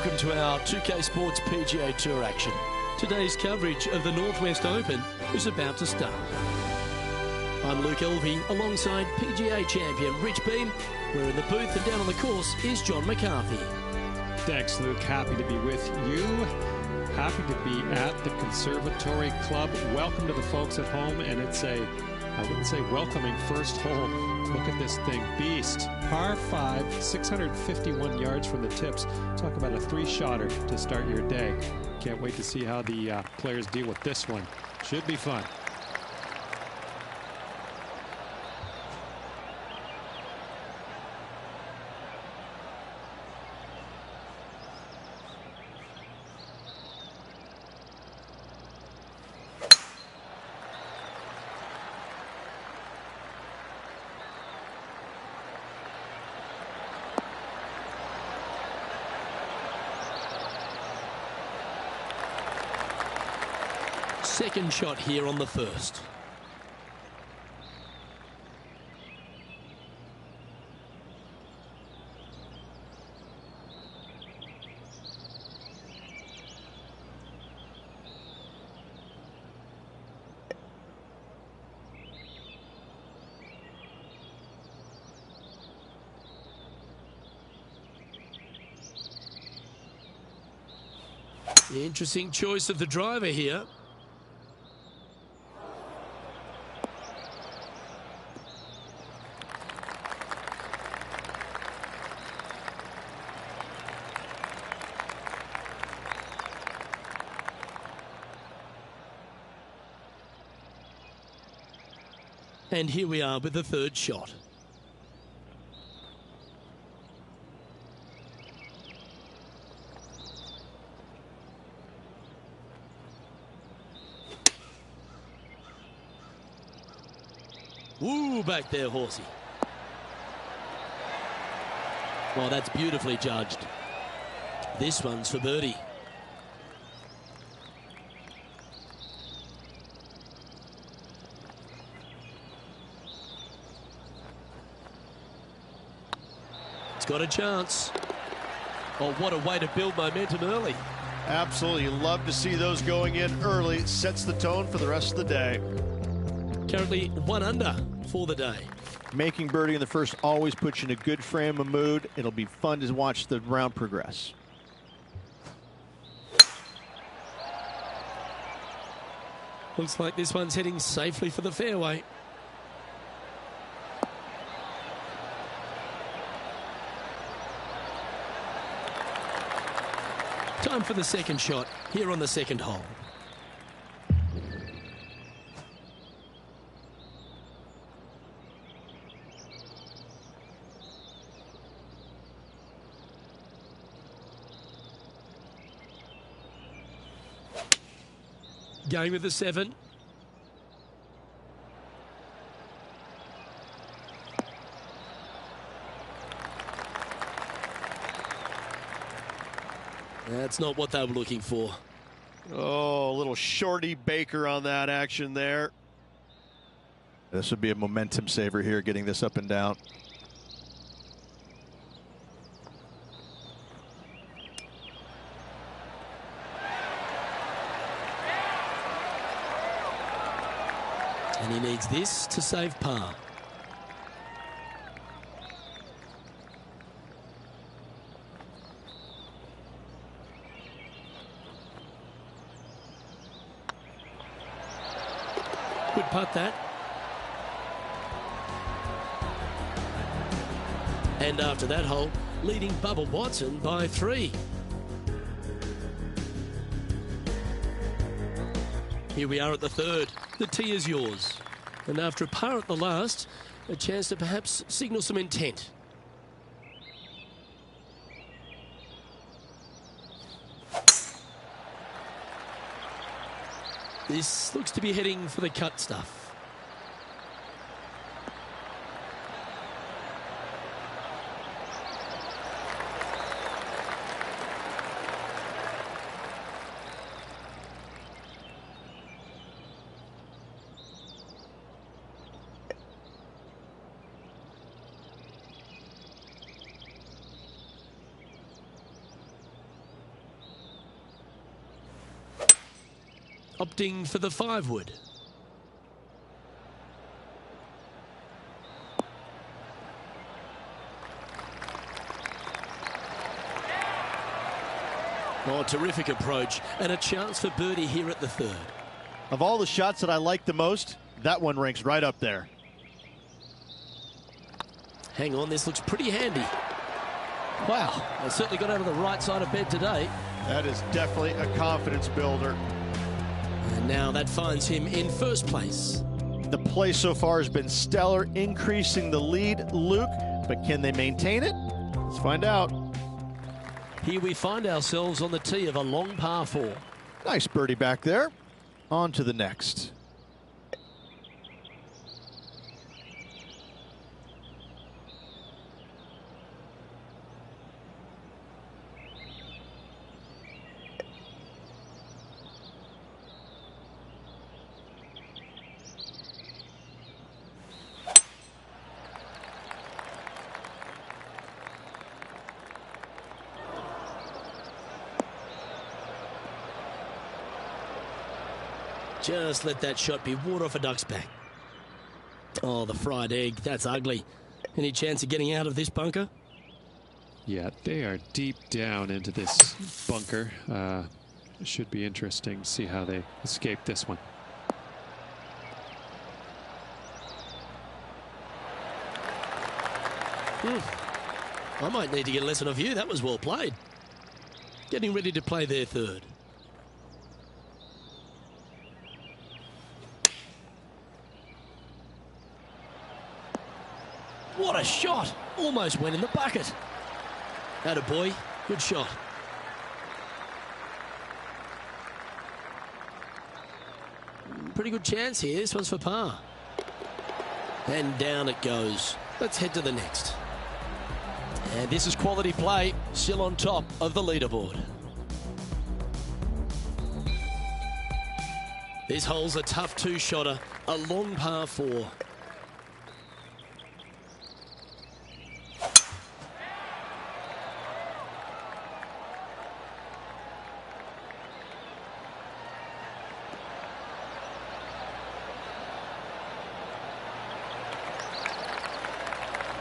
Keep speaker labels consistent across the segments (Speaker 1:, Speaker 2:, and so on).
Speaker 1: welcome to our 2K Sports PGA Tour action. Today's coverage of the Northwest Open is about to start. I'm Luke Elvey alongside PGA champion Rich Beam. We're in the booth, and down on the course is John McCarthy.
Speaker 2: Thanks, Luke. Happy to be with you. Happy to be at the Conservatory Club. Welcome to the folks at home, and it's I wouldn't say welcoming first hole. Look at this thing, beast. Par 5, 651 yards from the tips. Talk about a three-shotter to start your day. Can't wait to see how the players deal with this one. Should be fun.
Speaker 1: Second shot here on the first. The interesting choice of the driver here. And here we are with the third shot. Woo, back there, horsey. Well, that's beautifully judged. This one's for birdie. Got a chance. Oh, what a way to build momentum early.
Speaker 3: Absolutely. Love to see those going in early. It sets the tone for the rest of the day.
Speaker 1: Currently 1 under for the day.
Speaker 3: Making birdie in the first always puts you in a good frame of mood. It'll be fun to watch the round progress.
Speaker 1: Looks like this one's heading safely for the fairway. Time for the second shot here on the second hole. Going with the 7. That's not what they were looking for.
Speaker 3: Oh, a little shorty Baker on that action there. This would be a momentum saver here, getting this up and down.
Speaker 1: And he needs this to save par. Good putt, that. And after that hole, leading Bubba Watson by 3. Here we are at the third. The tee is yours. And after a par at the last, a chance to perhaps signal some intent. This looks to be heading for the cut stuff. opting for the 5-wood. Oh, terrific approach and a chance for birdie here at the 3rd.
Speaker 3: Of all the shots that I like the most, that one ranks right up there.
Speaker 1: Hang on, this looks pretty handy. Wow, they certainly got out of the right side of bed today.
Speaker 3: That is definitely a confidence builder.
Speaker 1: And now that finds him in 1st place.
Speaker 3: The play so far has been stellar, increasing the lead, Luke, but can they maintain it? Let's find out.
Speaker 1: Here we find ourselves on the tee of a long par 4.
Speaker 3: Nice birdie back there. On to the next.
Speaker 1: Just let that shot be water off a duck's back. Oh, the fried egg. That's ugly. Any chance of getting out of this bunker?
Speaker 2: Yeah, they are deep down into this bunker. It should be interesting to see how they escape this one.
Speaker 1: I might need to get a lesson of you. That was well played. Getting ready to play their 3rd. What a shot! Almost went in the bucket. Attaboy, good shot. Pretty good chance here. This one's for par. And down it goes. Let's head to the next. And this is quality play, still on top of the leaderboard. This hole's a tough 2-shotter, a long par 4.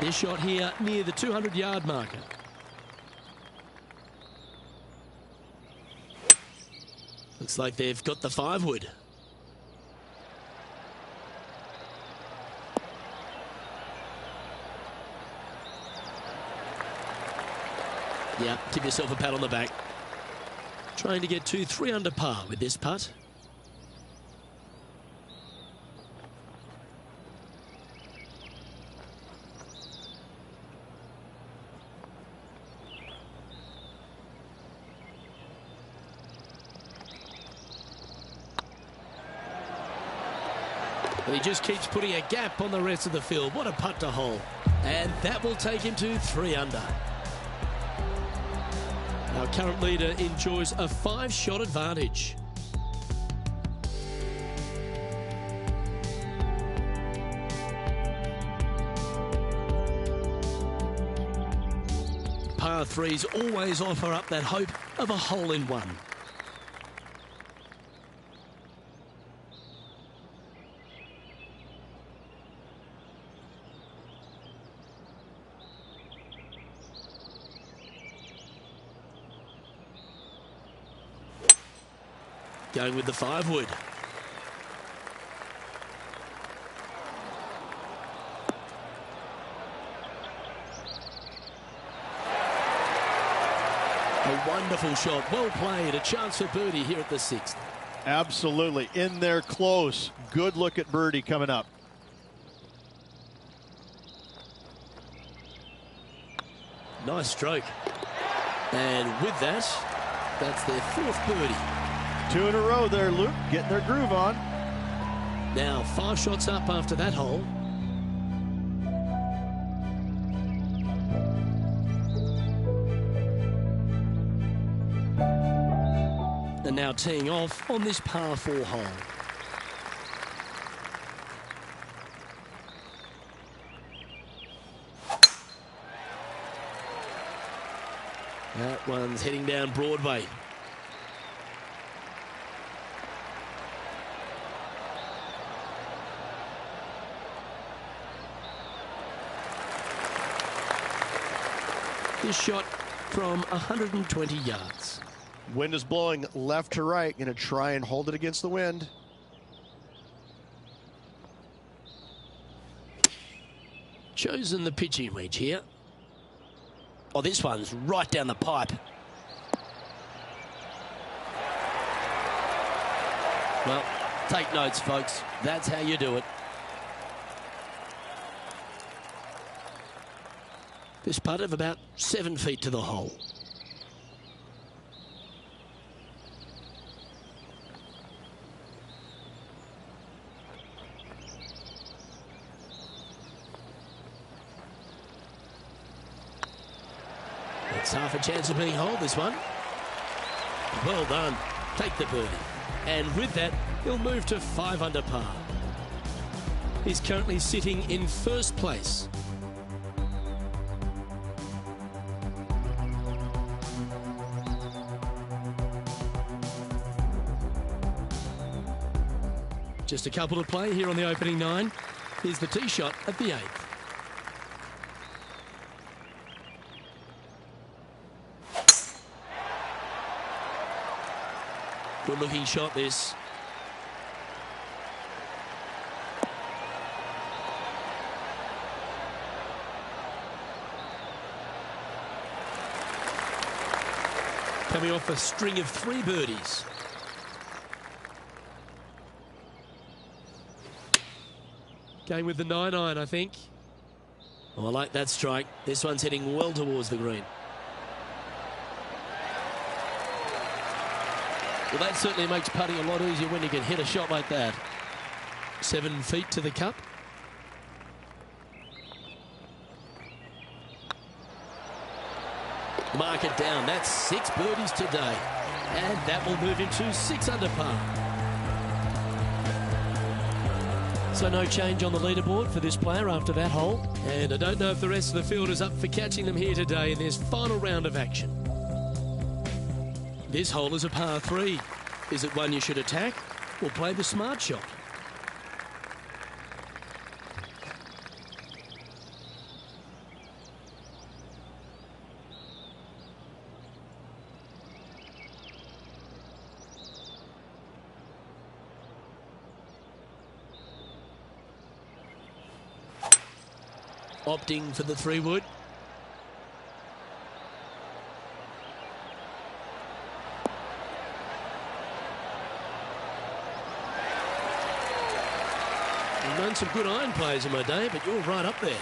Speaker 1: This shot here near the 200-yard marker. Looks like they've got the 5-wood. Yeah, give yourself a pat on the back. Trying to get to 3 under par with this putt. He just keeps putting a gap on the rest of the field. What a putt to hole. And that will take him to 3 under. Our current leader enjoys a 5-shot advantage. Par 3s always offer up that hope of a hole-in-one. Going with the 5-wood. A wonderful shot, well played, a chance for birdie here at the 6th.
Speaker 3: Absolutely, in there close. Good look at birdie coming up.
Speaker 1: Nice stroke. And with that, that's their 4th birdie.
Speaker 3: 2 in a row there, Luke, getting their groove on.
Speaker 1: Now 5 shots up after that hole. And now teeing off on this par 4 hole. That one's heading down Broadway. This shot from 120 yards.
Speaker 3: Wind is blowing left to right. Going to try and hold it against the wind.
Speaker 1: Chosen the pitching wedge here. Oh, this one's right down the pipe. Well, take notes, folks. That's how you do it. This putt of about 7 feet to the hole. It's half a chance of being holed, this one. Well done. Take the birdie. And with that, he'll move to 5 under par. He's currently sitting in first place. Just a couple to play here on the opening 9. Here's the tee shot at the 8th. Good looking shot, this. Coming off a string of 3 birdies. Going with the 9-iron, I think. Oh, I like that strike. This one's heading well towards the green. Well, that certainly makes putting a lot easier when you can hit a shot like that. 7 feet to the cup. Mark it down. That's 6 birdies today. And that will move him to 6 under par. So no change on the leaderboard for this player after that hole. And I don't know if the rest of the field is up for catching them here today in this final round of action. This hole is a par 3. Is it one you should attack or play the smart shot? Opting for the 3-wood. I've known some good iron players in my day, but you're right up there.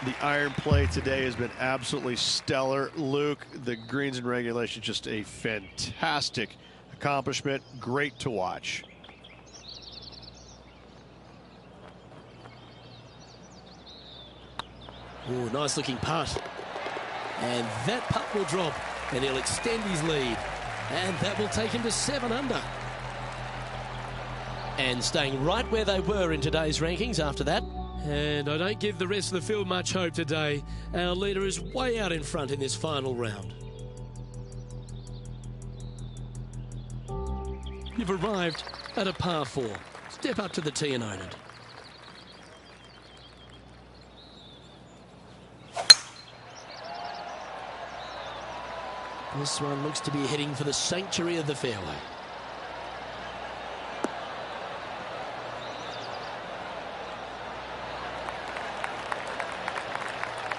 Speaker 3: The iron play today has been absolutely stellar. Luke, the greens and regulation, just a fantastic accomplishment. Great to watch.
Speaker 1: Oh, nice looking putt. And that putt will drop, and he'll extend his lead. And that will take him to 7 under. And staying right where they were in today's rankings after that. And I don't give the rest of the field much hope today. Our leader is way out in front in this final round. You've arrived at a par 4. Step up to the tee and own it. This one looks to be heading for the sanctuary of the fairway.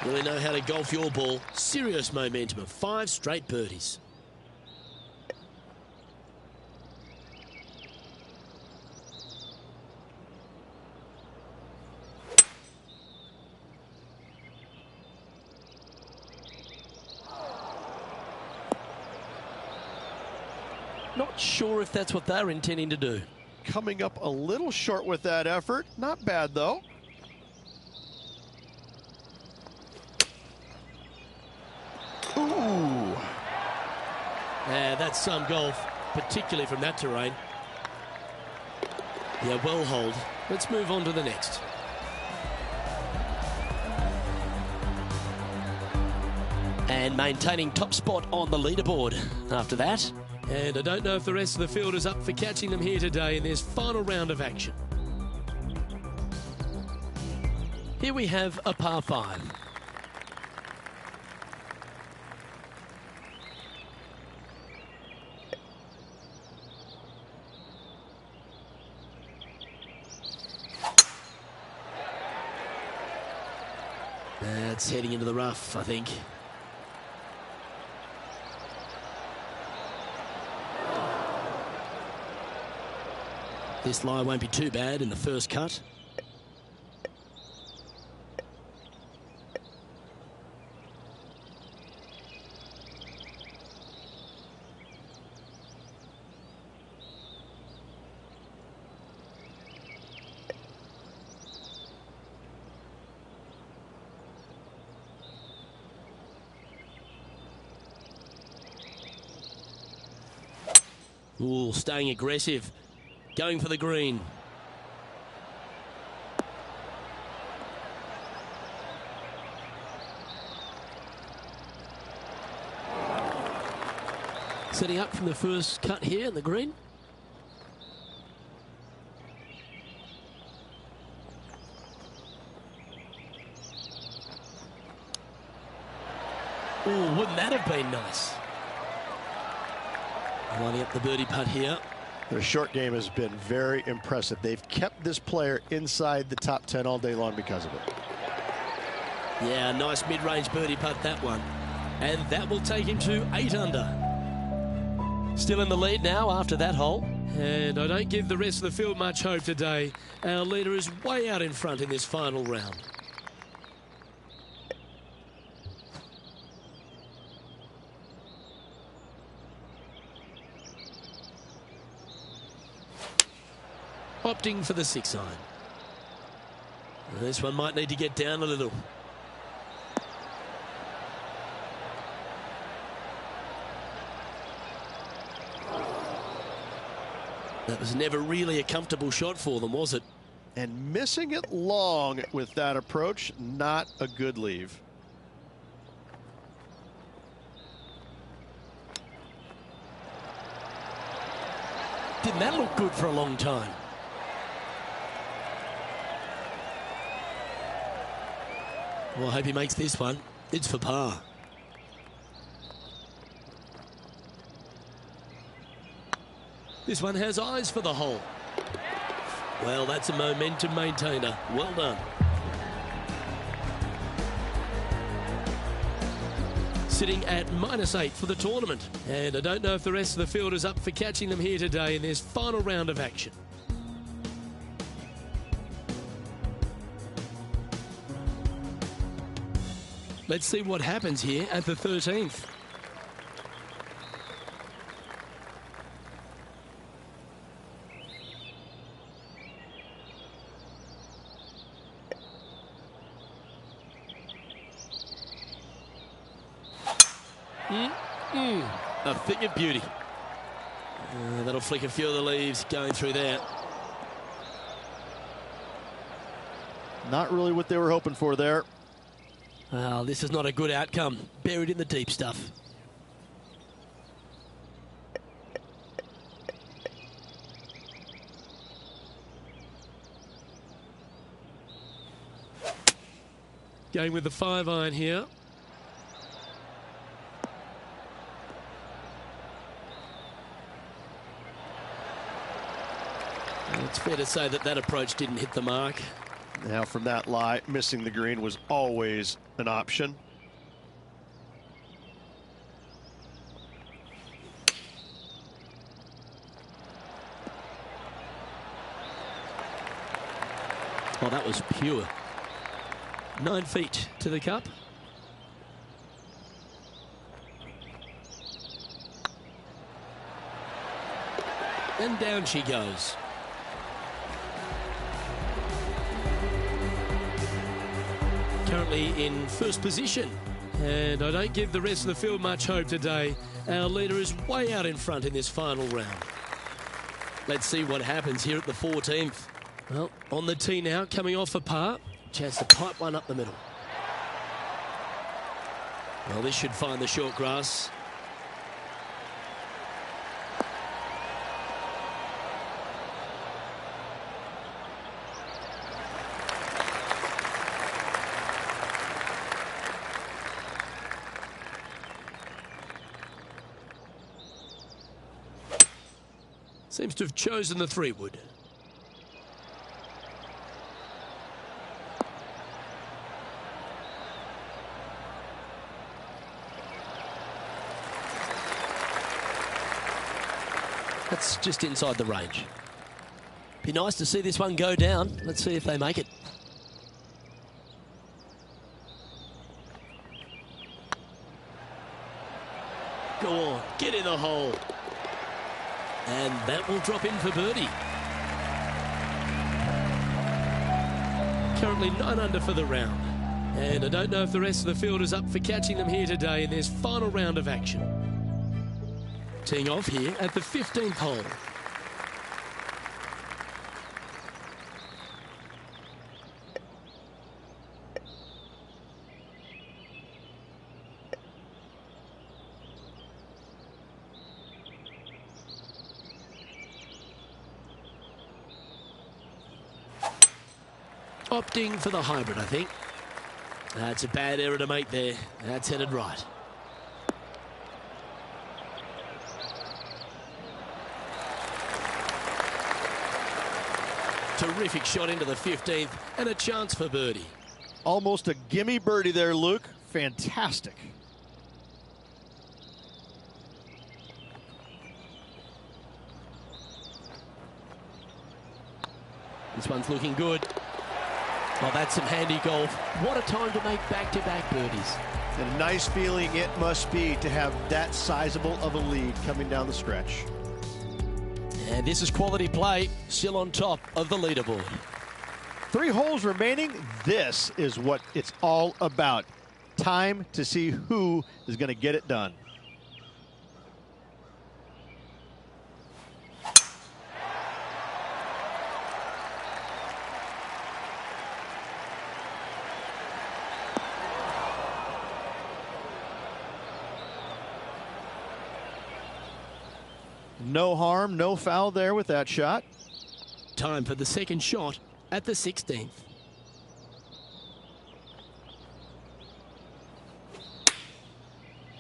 Speaker 1: Really know how to golf your ball. Serious momentum of 5 straight birdies. Not sure if that's what they're intending to do.
Speaker 3: Coming up a little short with that effort. Not bad, though. Ooh.
Speaker 1: That's some golf, particularly from that terrain. Yeah, well hold. Let's move on to the next. And maintaining top spot on the leaderboard after that. And I don't know if the rest of the field is up for catching them here today in this final round of action. Here we have a par 5. It's heading into the rough, I think. This lie won't be too bad in the first cut. Ooh, staying aggressive. Going for the green. Setting up from the first cut here in the green. Oh, wouldn't that have been nice? Lining up the birdie putt here.
Speaker 3: Their short game has been very impressive. They've kept this player inside the top 10 all day long because of it.
Speaker 1: Yeah, nice mid-range birdie putt, that one. And that will take him to 8 under. Still in the lead now after that hole. And I don't give the rest of the field much hope today. Our leader is way out in front in this final round. Opting for the 6-iron. This one might need to get down a little. That was never really a comfortable shot for them, was it?
Speaker 3: And missing it long with that approach, not a good leave.
Speaker 1: Didn't that look good for a long time? Well, I hope he makes this one. It's for par. This one has eyes for the hole. Well, that's a momentum maintainer. Well done. Sitting at -8 for the tournament. And I don't know if the rest of the field is up for catching them here today in this final round of action. Let's see what happens here at the 13th. A thing of beauty. That'll flick a few of the leaves going through there.
Speaker 3: Not really what they were hoping for there.
Speaker 1: Well, this is not a good outcome. Buried in the deep stuff. Going with the 5-iron here. It's fair to say that that approach didn't hit the mark.
Speaker 3: Now from that lie, missing the green was always an option.
Speaker 1: Oh, that was pure. 9 feet to the cup. And down she goes. Currently in first position. And I don't give the rest of the field much hope today. Our leader is way out in front in this final round. Let's see what happens here at the 14th. Well, on the tee now, coming off a par. Chance to pipe one up the middle. Well, this should find the short grass. Seems to have chosen the 3-wood. That's just inside the range. Be nice to see this one go down. Let's see if they make it. Go on, get in the hole. And that will drop in for birdie. Currently 9 under for the round. And I don't know if the rest of the field is up for catching them here today in this final round of action. Teeing off here at the 15th hole. Opting for the hybrid, I think. That's a bad error to make there. That's headed right. Terrific shot into the 15th and a chance for birdie.
Speaker 3: Almost a gimme birdie there, Luke. Fantastic.
Speaker 1: This one's looking good. Well, that's some handy golf. What a time to make back-to-back birdies.
Speaker 3: A nice feeling it must be to have that sizable of a lead coming down the stretch.
Speaker 1: And this is quality play, still on top of the leaderboard.
Speaker 3: 3 holes remaining. This is what it's all about. Time to see who is going to get it done. No harm, no foul there with that shot.
Speaker 1: Time for the second shot at the 16th.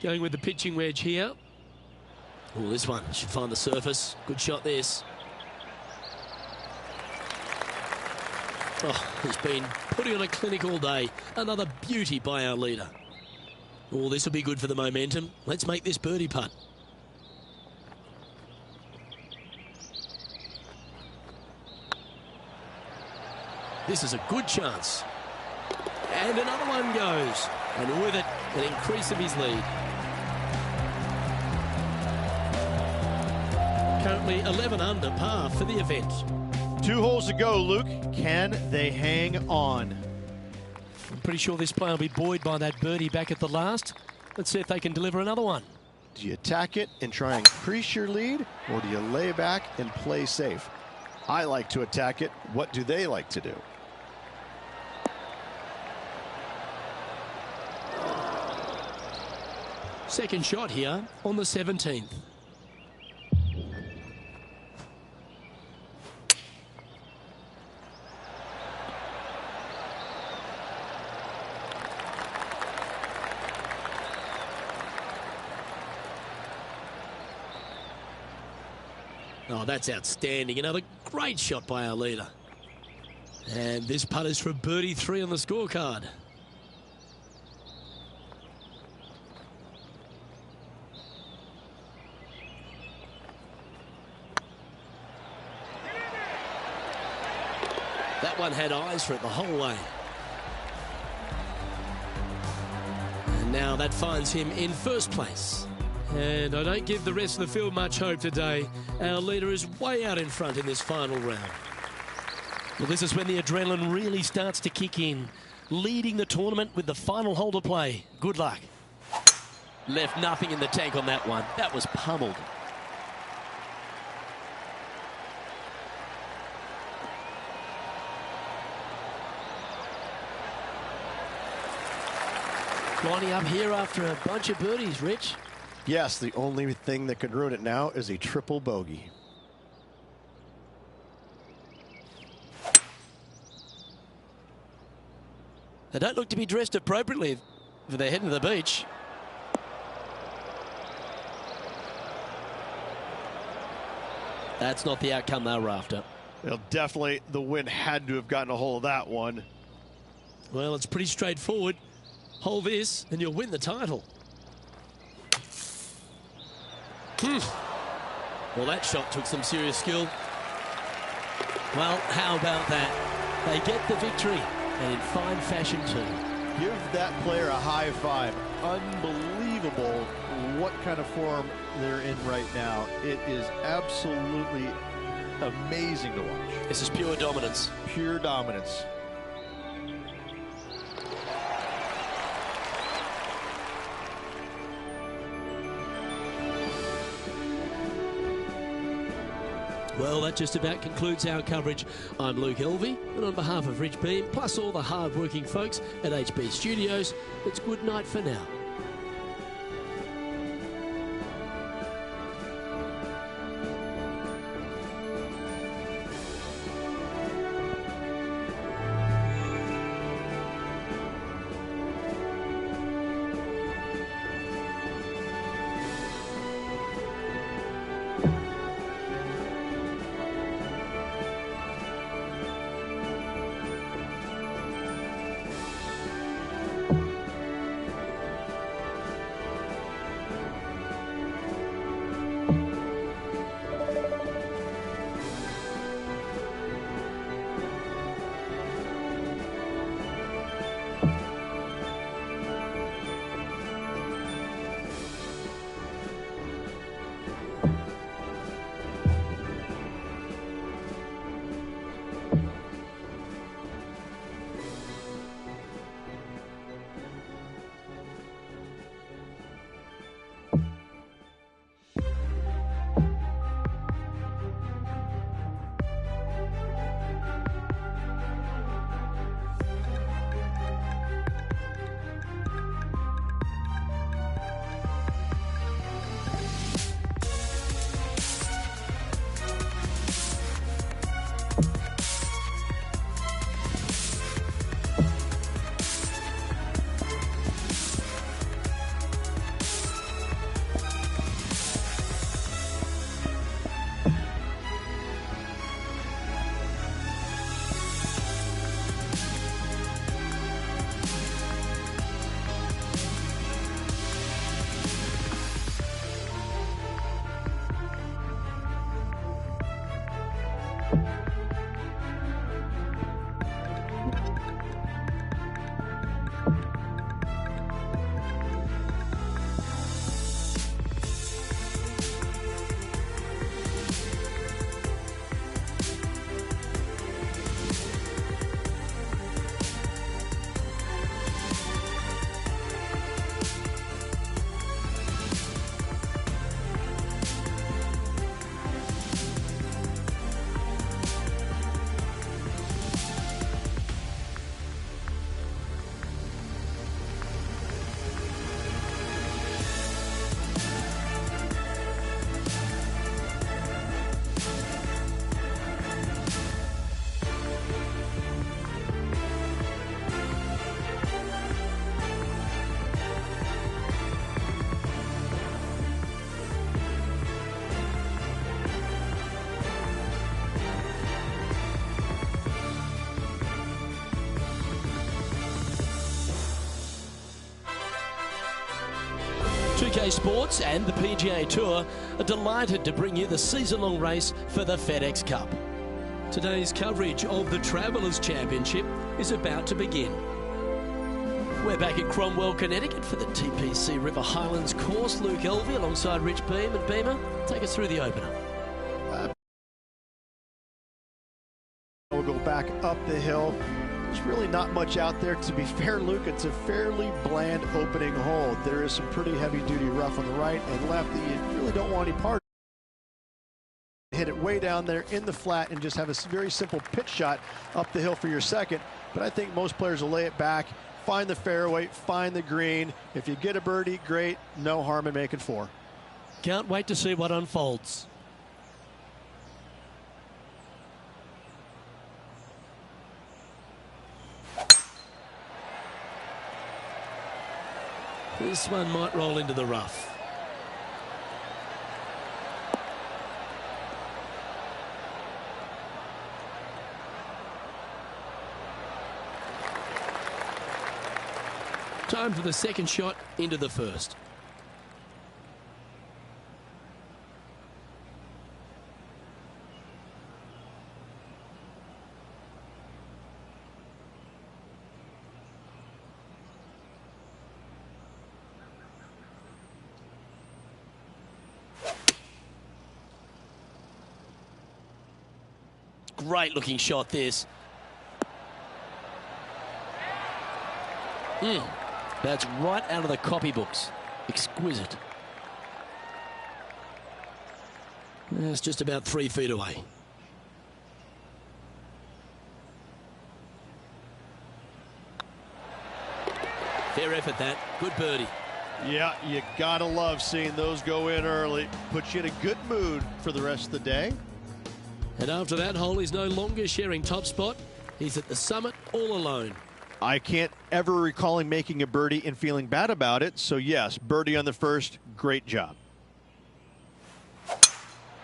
Speaker 1: Going with the pitching wedge here. Oh, this one should find the surface. Good shot, this. Oh, he's been putting on a clinic all day. Another beauty by our leader. Oh, this will be good for the momentum. Let's make this birdie putt. This is a good chance. And another one goes. And with it, an increase of his lead. Currently 11 under par for the event.
Speaker 3: 2 holes to go, Luke. Can they hang on?
Speaker 1: I'm pretty sure this play will be buoyed by that birdie back at the last. Let's see if they can deliver another one.
Speaker 3: Do you attack it and try and increase your lead, or do you lay back and play safe? I like to attack it. What do they like to do?
Speaker 1: Second shot here on the 17th. Oh, that's outstanding. Another great shot by our leader. And this putt is for birdie 3 on the scorecard. That one had eyes for it the whole way. And now that finds him in first place. And I don't give the rest of the field much hope today. Our leader is way out in front in this final round. Well, this is when the adrenaline really starts to kick in. Leading the tournament with the final hole to play. Good luck. Left nothing in the tank on that one. That was pummeled. Lining up here after a bunch of birdies, Rich.
Speaker 3: Yes, the only thing that could ruin it now is a triple bogey.
Speaker 1: They don't look to be dressed appropriately for their heading to the beach. That's not the outcome they were after.
Speaker 3: Well, definitely the wind had to have gotten a hold of that one.
Speaker 1: Well, it's pretty straightforward. Hold this and you'll win the title. Well, that shot took some serious skill. Well, how about that? They get the victory, and in fine fashion too.
Speaker 4: Give that player a high five. Unbelievable what kind of form they're in right now. It is absolutely amazing to watch.
Speaker 1: This is pure dominance.
Speaker 4: Pure dominance.
Speaker 1: Well, that just about concludes our coverage. I'm Luke Elvey, and on behalf of Rich Beam, plus all the hard-working folks at HB Studios, it's good night for now. PGA Sports and the PGA Tour are delighted to bring you the season-long race for the FedEx Cup. Today's coverage of the Travelers Championship is about to begin. We're back at Cromwell, Connecticut for the TPC River Highlands course. Luke Elvey alongside Rich Beam. And Beamer, take us through the opener.
Speaker 4: We'll go back up the hill. There's really not much out there. To be fair, Luke, it's a fairly bland opening hole. There is some pretty heavy-duty rough on the right and left that you really don't want any part of. Hit it way down there in the flat and just have a very simple pitch shot up the hill for your second. But I think most players will lay it back, find the fairway, find the green. If you get a birdie, great. No harm in making four.
Speaker 1: Can't wait to see what unfolds. This one might roll into the rough. Time for the second shot, into the first. Great looking shot this. That's right out of the copybooks. Exquisite. It's just about 3 feet away. Fair effort that. Good birdie.
Speaker 3: Yeah, you gotta love seeing those go in early. Puts you in a good mood for the rest of the day.
Speaker 1: And after that hole, he's no longer sharing top spot. He's at the summit all alone.
Speaker 3: I can't ever recall him making a birdie and feeling bad about it. So yes, birdie on the first, great job.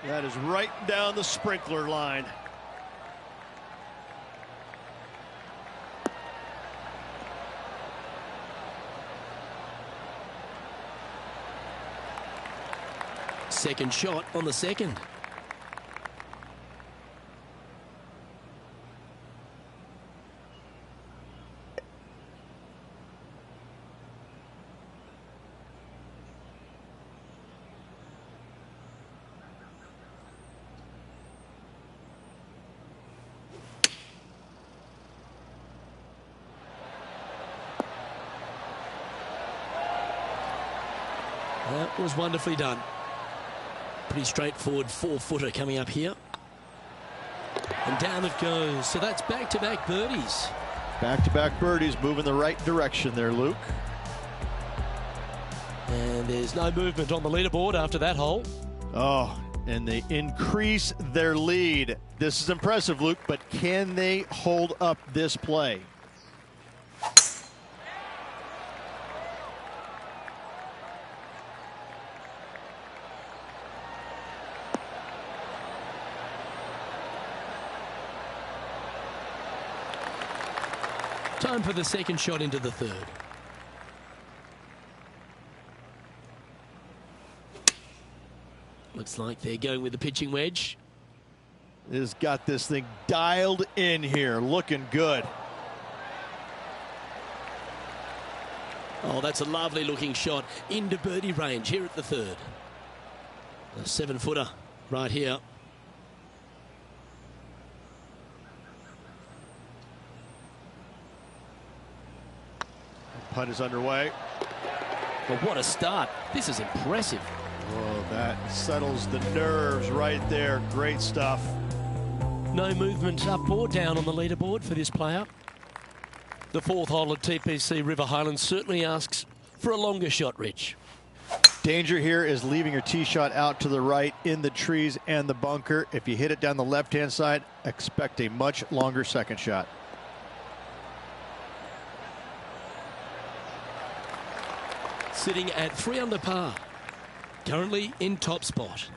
Speaker 3: That is right down the sprinkler line.
Speaker 1: Second shot on the second. That was wonderfully done. Pretty straightforward 4-footer coming up here. And down it goes. So that's back-to-back birdies.
Speaker 3: Back-to-back birdies, moving the right direction there, Luke.
Speaker 1: And there's no movement on the leaderboard after that hole.
Speaker 3: Oh, and they increase their lead. This is impressive, Luke, but can they hold up this play?
Speaker 1: Time for the second shot into the third. Looks like they're going with the pitching wedge.
Speaker 3: Has got this thing dialed in here, looking good.
Speaker 1: Oh, that's a lovely looking shot into birdie range here at the third. A 7-footer right here.
Speaker 3: Putt is underway.
Speaker 1: But what a start. This is impressive.
Speaker 3: Oh, that settles the nerves right there. Great stuff.
Speaker 1: No movement up or down on the leaderboard for this player. The fourth hole at TPC River Highlands certainly asks for a longer shot, Rich.
Speaker 3: Danger here is leaving your tee shot out to the right in the trees and the bunker. If you hit it down the left-hand side, expect a much longer second shot.
Speaker 1: Sitting at 3 under par. Currently in top spot.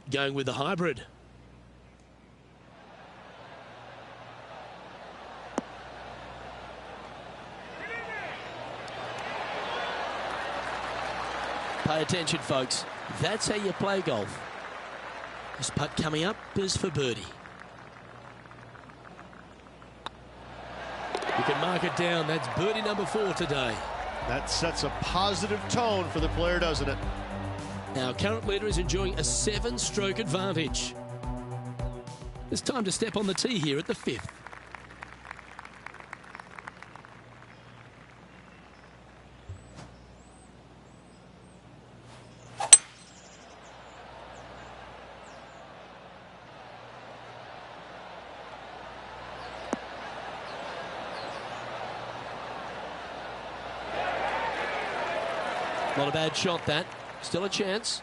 Speaker 1: Going with the hybrid. Pay attention, folks. That's how you play golf. This putt coming up is for birdie. You can mark it down. That's birdie number 4 today.
Speaker 3: That sets a positive tone for the player, doesn't it?
Speaker 1: Our current leader is enjoying a 7-stroke advantage. It's time to step on the tee here at the 5th. Not a bad shot, that. Still a chance.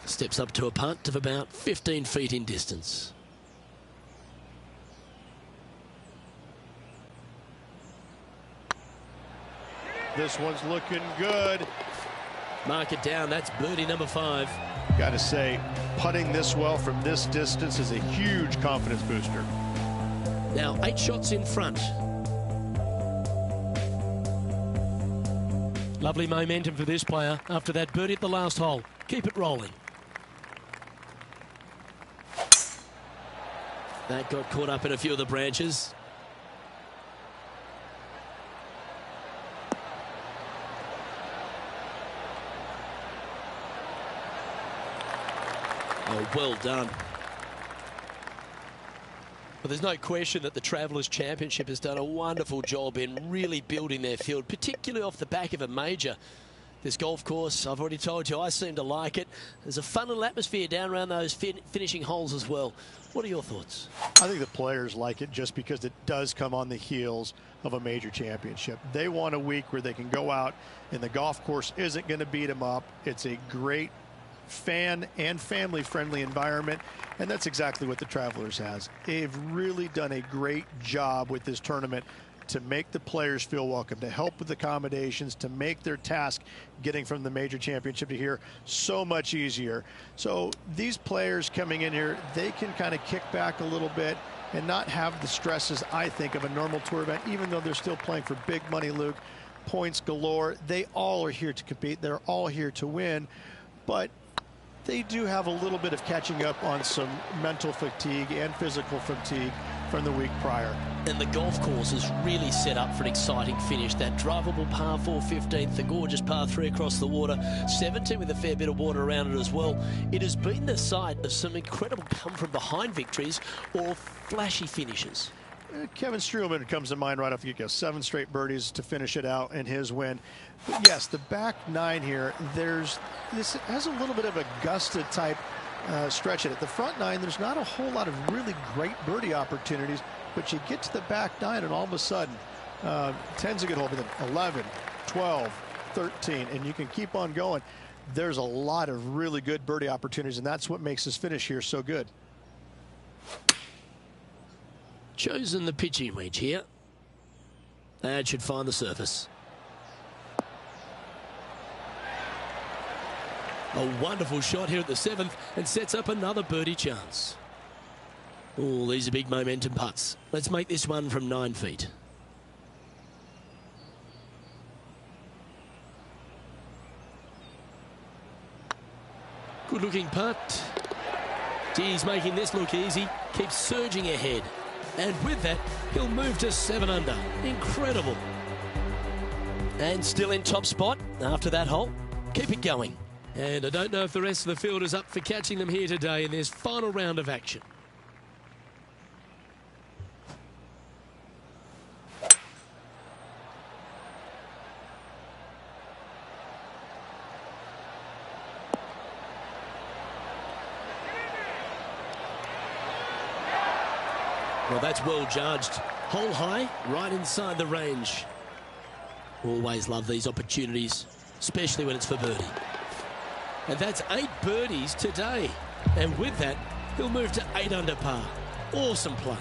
Speaker 1: Steps up to a putt of about 15 feet in distance.
Speaker 3: This one's looking good.
Speaker 1: Mark it down. That's birdie number 5.
Speaker 3: Got to say, putting this well from this distance is a huge confidence booster.
Speaker 1: Now 8 shots in front. Lovely momentum for this player after that birdie at the last hole. Keep it rolling. That got caught up in a few of the branches. Oh, well done. Well, there's no question that the Travellers Championship has done a wonderful job in really building their field, particularly off the back of a major. This golf course, I've already told you, I seem to like it. There's a fun little atmosphere down around those finishing holes as well. What are your thoughts?
Speaker 4: I think the players like it just because it does come on the heels of a major championship. They want a week where they can go out and the golf course isn't going to beat them up. It's a great fan and family friendly environment, and that's exactly what the Travellers has. They've really done a great job with this tournament to make the players feel welcome, to help with accommodations, to make their task getting from the major championship to here so much easier. So these players coming in here, they can kind of kick back a little bit and not have the stresses, I think, of a normal tour event, even though they're still playing for big money, Luke. Points galore. They all are here to compete. They're all here to win. But they do have a little bit of catching up on some mental fatigue and physical fatigue from the week prior.
Speaker 1: And the golf course is really set up for an exciting finish. That drivable par 4 15th, the gorgeous par 3 across the water, 17 with a fair bit of water around it as well. It has been the site of some incredible come-from-behind victories or flashy finishes.
Speaker 4: Kevin Streelman comes to mind right off the get-go. 7 straight birdies to finish it out in his win. But yes, the back 9 here, this has a little bit of a gusted type stretch in it. The front 9, there's not a whole lot of really great birdie opportunities, but you get to the back 9 and all of a sudden 10's a good hole, but then 11, 12, 13, and you can keep on going. There's a lot of really good birdie opportunities, and that's what makes this finish here so good.
Speaker 1: Chosen the pitching wedge here. That should find the surface. A wonderful shot here at the 7th and sets up another birdie chance. Oh, these are big momentum putts. Let's make this one from 9 feet. Good looking putt. He's making this look easy. Keeps surging ahead. And with that, he'll move to 7 under. Incredible. And still in top spot after that hole. Keep it going. And I don't know if the rest of the field is up for catching them here today in this final round of action. Well, that's well judged. Hole high, right inside the range. Always love these opportunities, especially when it's for birdie. And that's 8 birdies today. And with that, he'll move to 8 under par. Awesome play.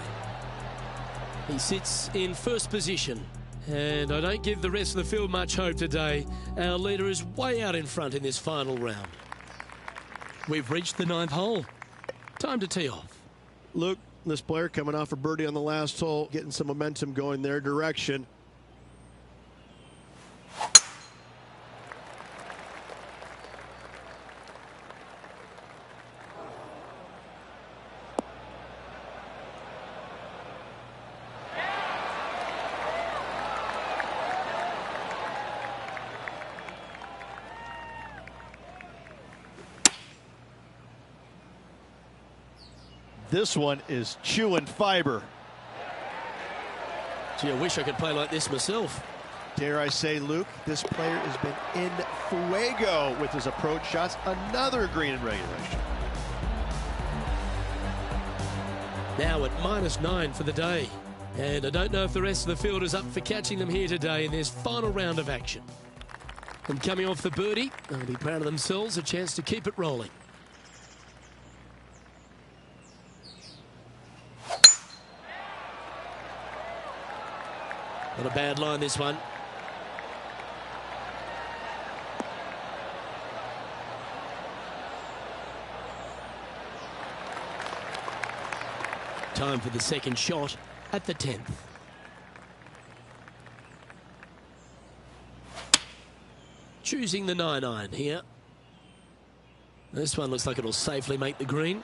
Speaker 1: He sits in first position. And I don't give the rest of the field much hope today. Our leader is way out in front in this final round. We've reached the 9th hole. Time to tee off.
Speaker 4: Luke, this player coming off a birdie on the last hole, getting some momentum going their direction. This one is chewing fiber.
Speaker 1: Gee, I wish I could play like this myself.
Speaker 4: Dare I say, Luke, this player has been in fuego with his approach shots. Another green in regulation.
Speaker 1: Now at -9 for the day. And I don't know if the rest of the field is up for catching them here today in this final round of action. And coming off the birdie, they'll be proud of themselves, a chance to keep it rolling. Not a bad line, this one. Time for the second shot at the 10th. Choosing the 9-iron here. This one looks like it'll safely make the green.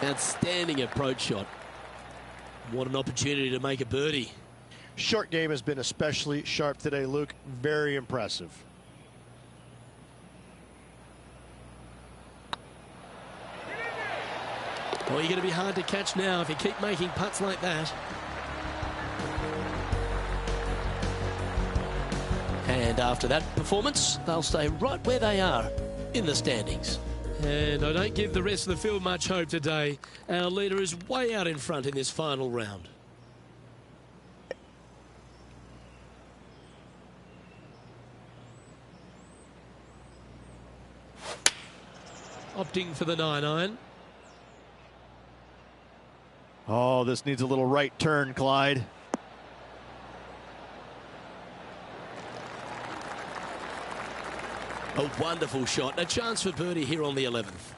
Speaker 1: Outstanding approach shot. What an opportunity to make a birdie.
Speaker 4: Short game has been especially sharp today, Luke. Very impressive.
Speaker 1: Well, you're going to be hard to catch now if you keep making putts like that. And after that performance, they'll stay right where they are in the standings. And I don't give the rest of the field much hope today. Our leader is way out in front in this final round. Opting for the 9-iron.
Speaker 4: Oh, this needs a little right turn, Clyde.
Speaker 1: A wonderful shot. A chance for birdie here on the 11th.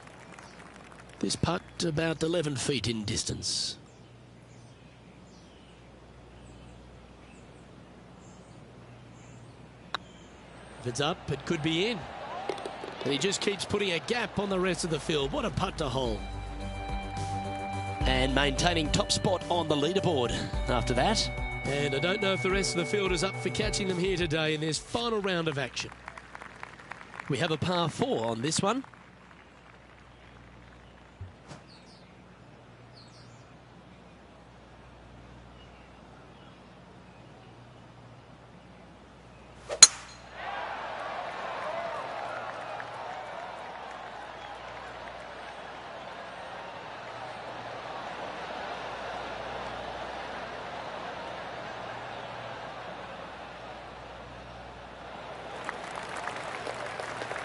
Speaker 1: This putt about 11 feet in distance. If it's up, it could be in. And he just keeps putting a gap on the rest of the field. What a putt to hole. And maintaining top spot on the leaderboard after that. And I don't know if the rest of the field is up for catching them here today in this final round of action. We have a par 4 on this one.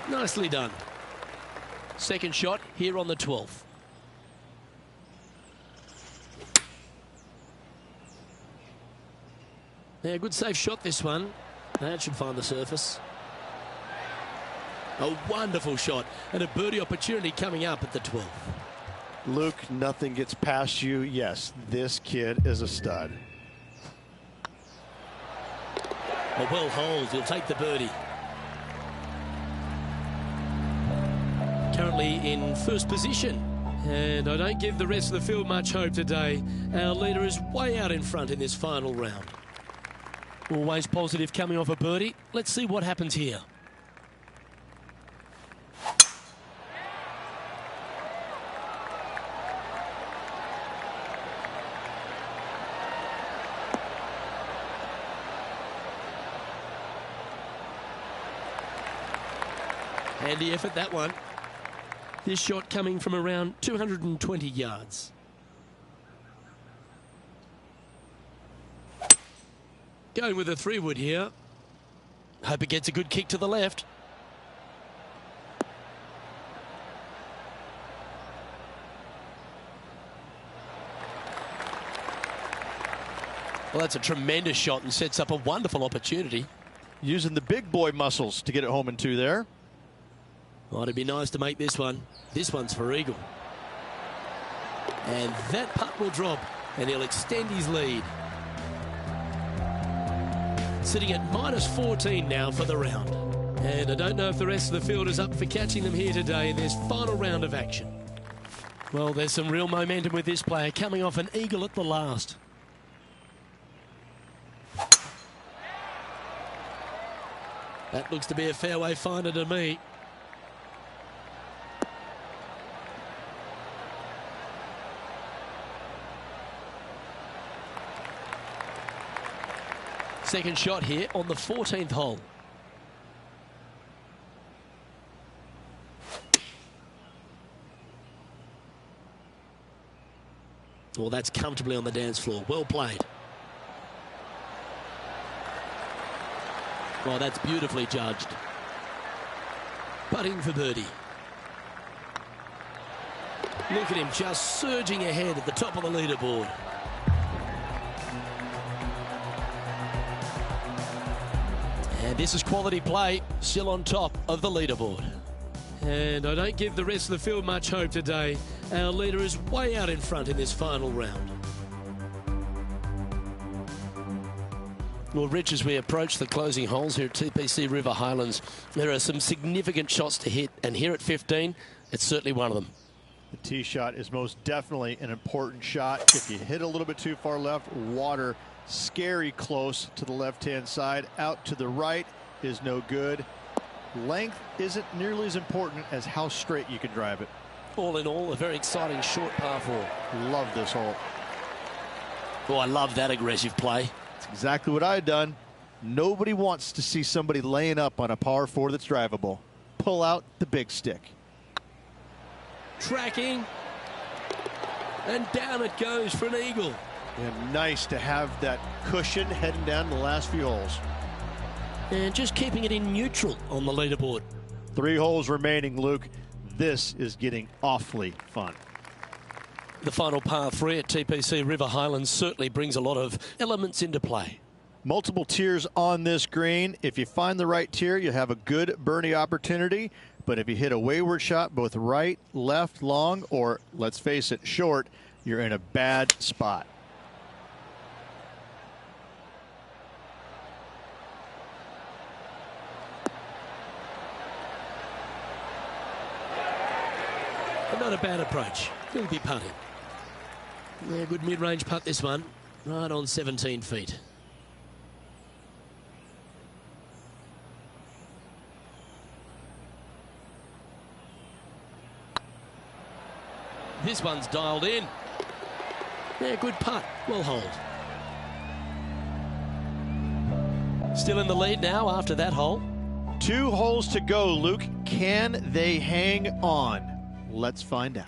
Speaker 1: Nicely done. Second shot here on the 12th. Yeah, good safe shot this one. That should find the surface. A wonderful shot and a birdie opportunity coming up at the 12th.
Speaker 4: Luke, nothing gets past you. Yes, this kid is a stud.
Speaker 1: A well holed. He'll take the birdie. Currently in first position, and I don't give the rest of the field much hope today. Our leader is way out in front in this final round. Always positive coming off a birdie. Let's see what happens here. Handy effort, that one. This shot coming from around 220 yards. Going with a 3-wood here. Hope it gets a good kick to the left. Well, that's a tremendous shot and sets up a wonderful opportunity.
Speaker 4: Using the big boy muscles to get it home in 2 there.
Speaker 1: Oh, it'd be nice to make this one. This one's for eagle. And that putt will drop, and he'll extend his lead. Sitting at -14 now for the round. And I don't know if the rest of the field is up for catching them here today in this final round of action. Well, there's some real momentum with this player coming off an eagle at the last. That looks to be a fairway finder to me. Second shot here on the 14th hole. Well, that's comfortably on the dance floor. Well played. Well, that's beautifully judged. Putting for birdie. Look at him just surging ahead at the top of the leaderboard. And this is quality play, still on top of the leaderboard. And I don't give the rest of the field much hope today. Our leader is way out in front in this final round. Well, Rich, as we approach the closing holes here at TPC River Highlands, there are some significant shots to hit, and here at 15, it's certainly one of them.
Speaker 4: The tee shot is most definitely an important shot. If you hit a little bit too far left, water scary close to the left-hand side. Out to the right is no good. Length isn't nearly as important as how straight you can drive it.
Speaker 1: All in all, a very exciting short par 4.
Speaker 4: Love this hole.
Speaker 1: Oh, I love that aggressive play.
Speaker 4: It's exactly what I had done. Nobody wants to see somebody laying up on a par 4 that's drivable. Pull out the big stick.
Speaker 1: Tracking. And down it goes for an eagle.
Speaker 4: And nice to have that cushion heading down the last few holes.
Speaker 1: And just keeping it in neutral on the leaderboard.
Speaker 4: 3 holes remaining, Luke. This is getting awfully fun.
Speaker 1: The final par 3 at TPC River Highlands certainly brings a lot of elements into play.
Speaker 4: Multiple tiers on this green. If you find the right tier, you have a good birdie opportunity. But if you hit a wayward shot, both right, left, long, or let's face it, short, you're in a bad spot.
Speaker 1: Not a bad approach. He'll be putting. Yeah, good mid-range putt this one. Right on 17 feet. This one's dialed in. Yeah, good putt. Well hold. Still in the lead now after that hole.
Speaker 4: 2 holes to go, Luke. Can they hang on? Let's find out.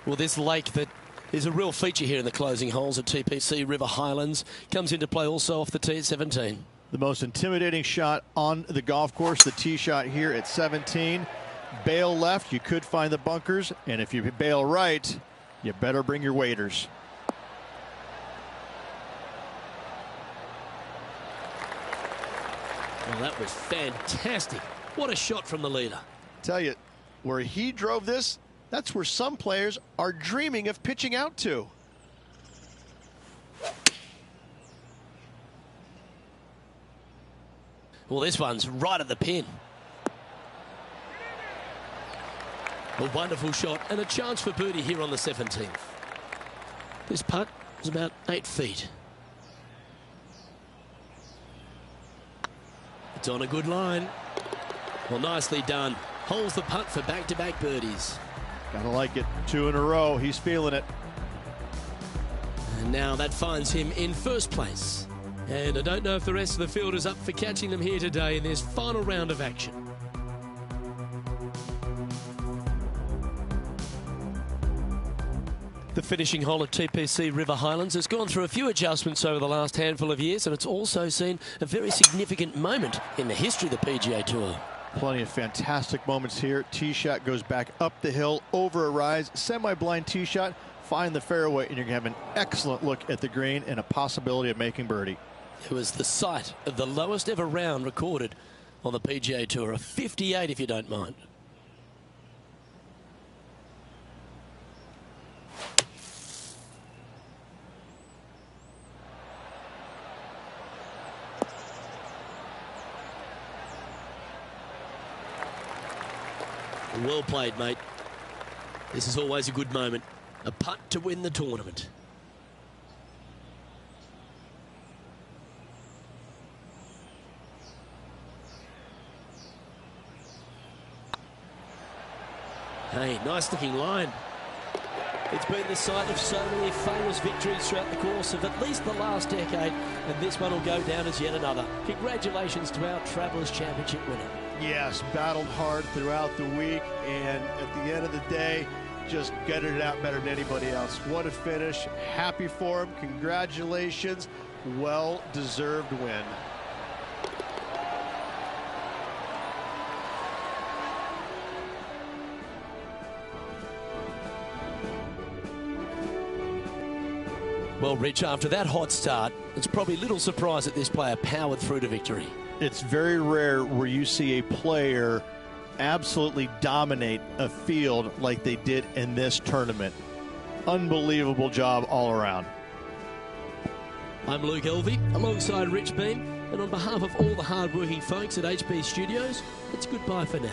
Speaker 1: Well, this lake that is a real feature here in the closing holes at TPC River Highlands comes into play also off the tee at 17.
Speaker 4: The most intimidating shot on the golf course, the tee shot here at 17. Bail left, you could find the bunkers, and if you bail right, you better bring your waders.
Speaker 1: Well, that was fantastic. What a shot from the leader.
Speaker 4: Tell you, where he drove this, that's where some players are dreaming of pitching out to.
Speaker 1: Well, this one's right at the pin. A wonderful shot and a chance for birdie here on the 17th. This putt is about 8 feet. It's on a good line. Well, nicely done. Holds the putt for back-to-back birdies.
Speaker 4: Gotta like it. 2 in a row. He's feeling it.
Speaker 1: And now that finds him in first place. And I don't know if the rest of the field is up for catching them here today in this final round of action. The finishing hole at TPC River Highlands has gone through a few adjustments over the last handful of years, and it's also seen a very significant moment in the history of the PGA Tour.
Speaker 4: Plenty of fantastic moments here. Tee shot goes back up the hill, over a rise, semi-blind tee shot, find the fairway, and you're going to have an excellent look at the green and a possibility of making birdie.
Speaker 1: It was the site of the lowest ever round recorded on the PGA Tour, a 58 if you don't mind. Well played, mate. This is always a good moment. A putt to win the tournament. Hey, nice looking line. It's been the site of so many famous victories throughout the course of at least the last decade, and this one will go down as yet another. Congratulations to our Travelers Championship winner.
Speaker 4: Yes, battled hard throughout the week, and at the end of the day, just gutted it out better than anybody else. What a finish. Happy for him. Congratulations. Well-deserved win.
Speaker 1: Well, Rich, after that hot start, it's probably little surprise that this player powered through to victory.
Speaker 4: It's very rare where you see a player absolutely dominate a field like they did in this tournament. Unbelievable job all around.
Speaker 1: I'm Luke Elvey, alongside Rich Beam, and on behalf of all the hard-working folks at HB Studios, it's goodbye for now.